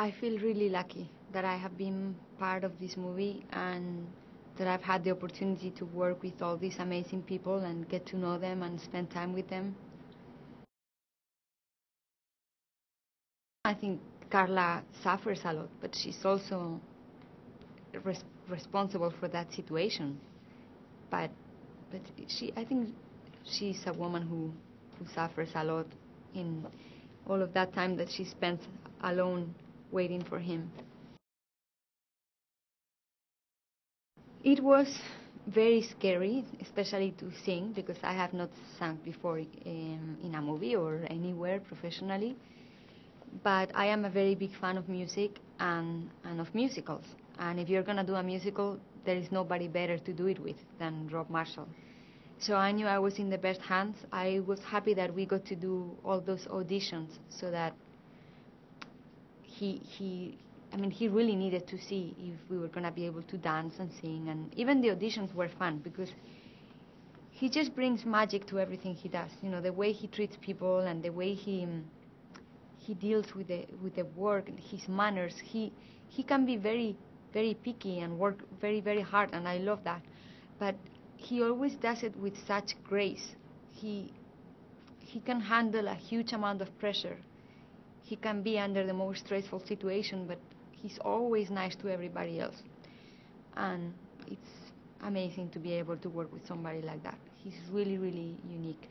I feel really lucky that I have been part of this movie and that I've had the opportunity to work with all these amazing people and get to know them and spend time with them. I think Carla suffers a lot, but she's also responsible for that situation. But I think she's a woman who suffers a lot in all of that time that she spent alone waiting for him. It was very scary, especially to sing, because I have not sung before in a movie or anywhere professionally. But I am a very big fan of music and of musicals. And if you're going to do a musical, there is nobody better to do it with than Rob Marshall. So I knew I was in the best hands. I was happy that we got to do all those auditions so that he really needed to see if we were going to be able to dance and sing. And even the auditions were fun because he just brings magic to everything he does. You know, the way he treats people and the way he deals with the work, his manners. He can be very, very picky and work very, very hard, and I love that. But he always does it with such grace. He can handle a huge amount of pressure. He can be under the most stressful situation, but he's always nice to everybody else. And it's amazing to be able to work with somebody like that. He's really, really unique.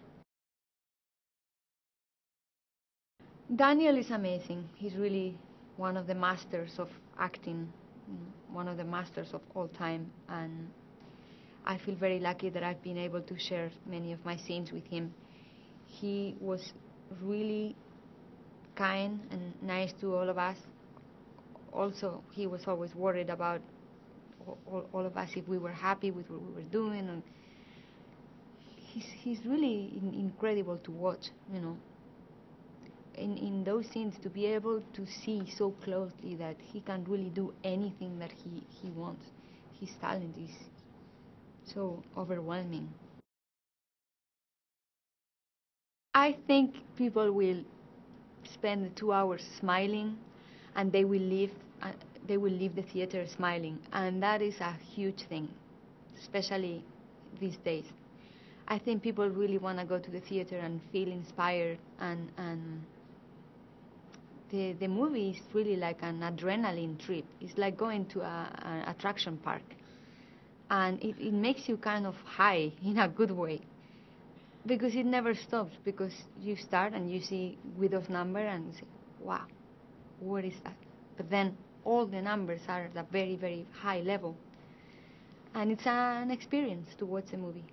Daniel is amazing. He's really one of the masters of acting, one of the masters of all time. And I feel very lucky that I've been able to share many of my scenes with him. He was really kind and nice to all of us. Also, he was always worried about all of us if we were happy with what we were doing. And he's really incredible to watch, you know. In those scenes, to be able to see so closely that he can really do anything that he wants. His talent is so overwhelming. I think people will spend 2 hours smiling and they will leave the theater smiling, and that is a huge thing, especially these days. I think people really want to go to the theater and feel inspired, and the movie is really like an adrenaline trip. It's like going to an attraction park, and it makes you kind of high in a good way because it never stops. Because you start and you see Guido's number and you say, "Wow, what is that?" But then all the numbers are at a very, very high level, and it's an experience to watch the movie.